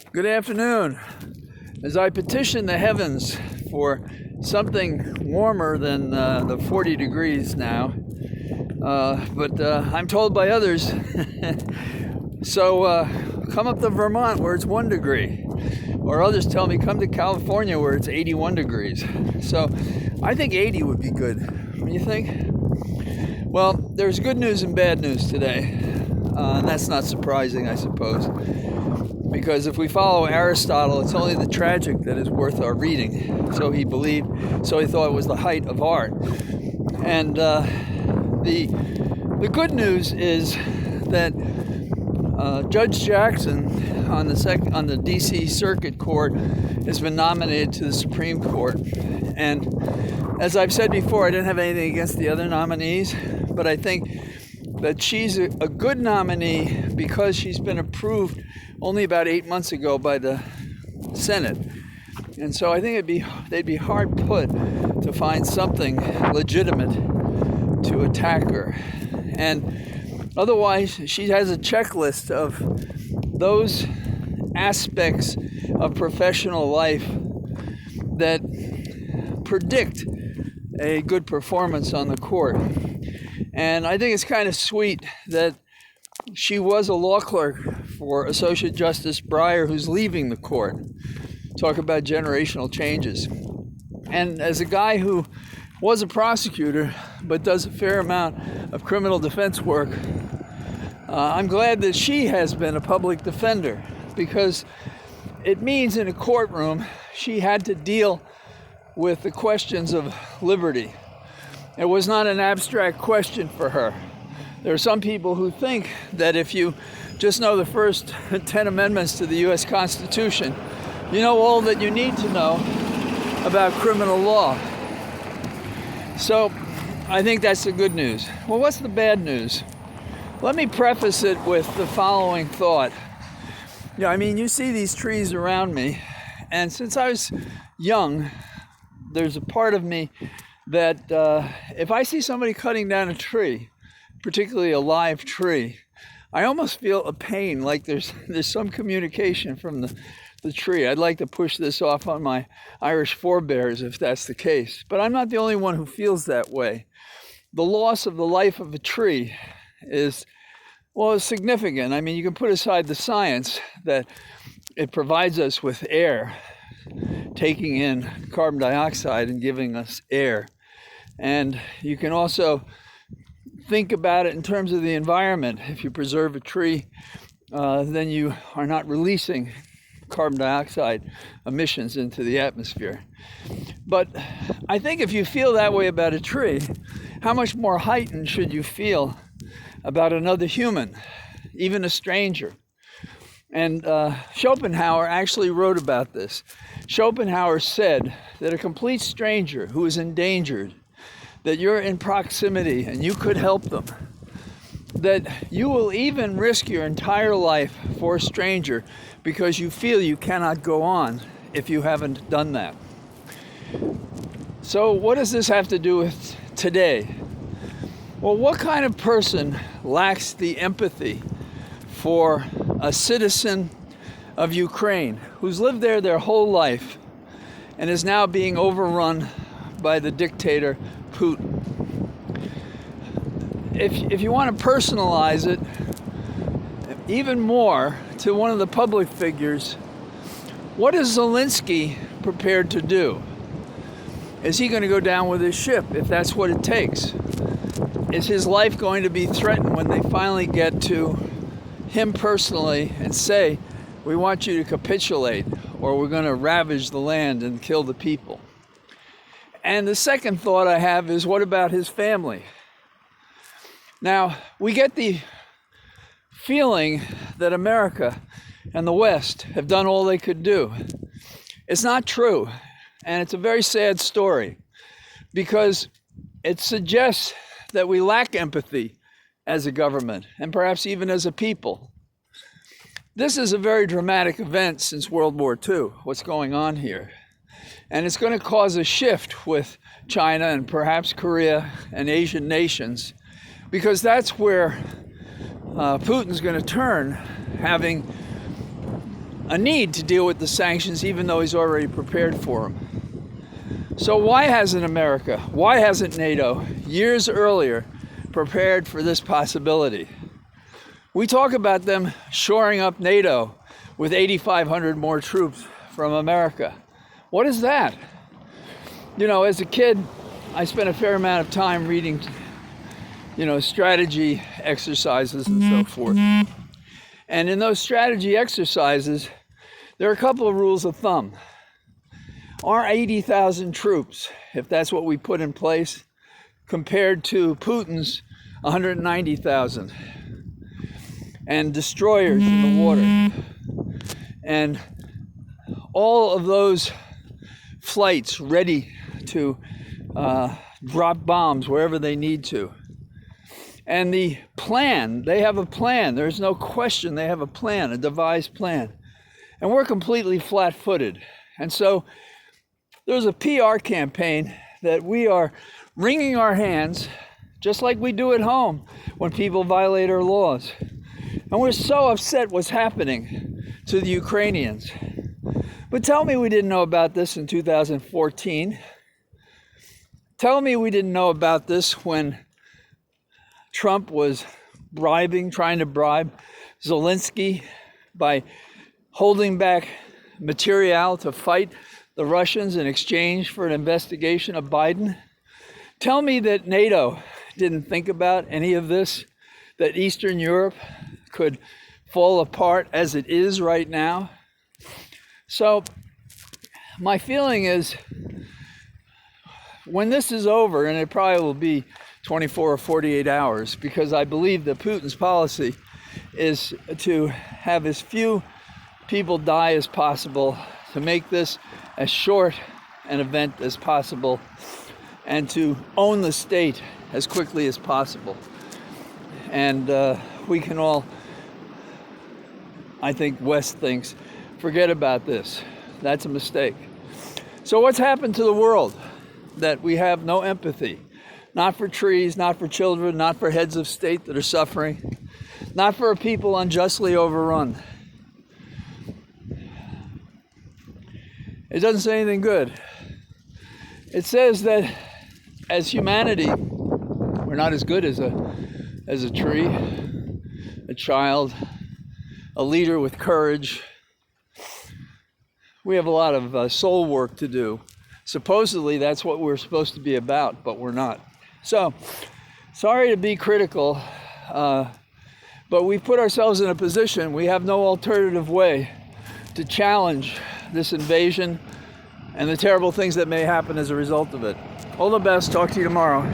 Good afternoon. As I petition the heavens for something warmer than the 40 degrees now, but I'm told by others, so come up to Vermont where it's 1 degree, or others tell me come to California where it's 81 degrees. So I think 80 would be good. What do you think? Well, there's good news and bad news today, and that's not surprising, I suppose. Because if we follow Aristotle, it's only the tragic that is worth our reading. So he thought it was the height of art. And the good news is that Judge Jackson on the D.C. Circuit Court has been nominated to the Supreme Court. And as I've said before, I didn't have anything against the other nominees, but I think that she's a good nominee because she's been approved only about 8 months ago by the Senate. And so I think they'd be hard put to find something legitimate to attack her. And otherwise, she has a checklist of those aspects of professional life that predict a good performance on the court. And I think it's kind of sweet that she was a law clerk for Associate Justice Breyer, who's leaving the court. Talk about generational changes. And as a guy who was a prosecutor but does a fair amount of criminal defense work, I'm glad that she has been a public defender, because it means in a courtroom she had to deal with the questions of liberty. It was not an abstract question for her. There are some people who think that if you just know the first 10 amendments to the U.S. Constitution, you know all that you need to know about criminal law. So I think that's the good news. Well, what's the bad news? Let me preface it with the following thought. You see these trees around me, and since I was young, there's a part of me that if I see somebody cutting down a tree, particularly a live tree, I almost feel a pain, like there's some communication from the tree. I'd like to push this off on my Irish forebears if that's the case. But I'm not the only one who feels that way. The loss of the life of a tree is significant. You can put aside the science that it provides us with air, taking in carbon dioxide and giving us air. And you can also think about it in terms of the environment. If you preserve a tree, then you are not releasing carbon dioxide emissions into the atmosphere. But I think if you feel that way about a tree, how much more heightened should you feel about another human, even a stranger? And Schopenhauer actually wrote about this. Schopenhauer said that a complete stranger who is endangered, that you're in proximity and you could help them, that you will even risk your entire life for a stranger because you feel you cannot go on if you haven't done that. So what does this have to do with today? Well, what kind of person lacks the empathy for a citizen of Ukraine who's lived there their whole life and is now being overrun by the dictator Putin? If you want to personalize it even more to one of the public figures, what is Zelensky prepared to do? Is he going to go down with his ship if that's what it takes? Is his life going to be threatened when they finally get to him personally and say, we want you to capitulate or we're going to ravage the land and kill the people? And the second thought I have is, what about his family? Now, we get the feeling that America and the West have done all they could do. It's not true, and it's a very sad story, because it suggests that we lack empathy as a government, and perhaps even as a people. This is a very dramatic event since World War II, what's going on here. And it's going to cause a shift with China and perhaps Korea and Asian nations, because that's where Putin's going to turn, having a need to deal with the sanctions, even though he's already prepared for them. So why hasn't America, why hasn't NATO, years earlier, prepared for this possibility? We talk about them shoring up NATO with 8,500 more troops from America. What is that? You know, as a kid, I spent a fair amount of time reading, strategy exercises and so forth. And in those strategy exercises, there are a couple of rules of thumb. Our 80,000 troops, if that's what we put in place, compared to Putin's 190,000, and destroyers in the water, and all of those flights ready to drop bombs wherever they need to. And the plan, they have a plan. There's no question they have a plan, a devised plan. And we're completely flat-footed. And so there's a PR campaign that we are wringing our hands, just like we do at home when people violate our laws. And we're so upset what's happening to the Ukrainians. But tell me we didn't know about this in 2014. Tell me we didn't know about this when Trump was trying to bribe Zelensky by holding back material to fight the Russians in exchange for an investigation of Biden. Tell me that NATO didn't think about any of this, that Eastern Europe could fall apart as it is right now. So my feeling is when this is over, and it probably will be 24 or 48 hours, because I believe that Putin's policy is to have as few people die as possible, to make this as short an event as possible, and to own the state as quickly as possible. And we can all, I think West thinks, forget about this. That's a mistake. So what's happened to the world? That we have no empathy. Not for trees, not for children, not for heads of state that are suffering, not for a people unjustly overrun. It doesn't say anything good. It says that as humanity, we're not as good as a tree, a child, a leader with courage. We have a lot of soul work to do. Supposedly that's what we're supposed to be about, but we're not. So, sorry to be critical, but we put ourselves in a position, we have no alternative way to challenge this invasion and the terrible things that may happen as a result of it. All the best. Talk to you tomorrow.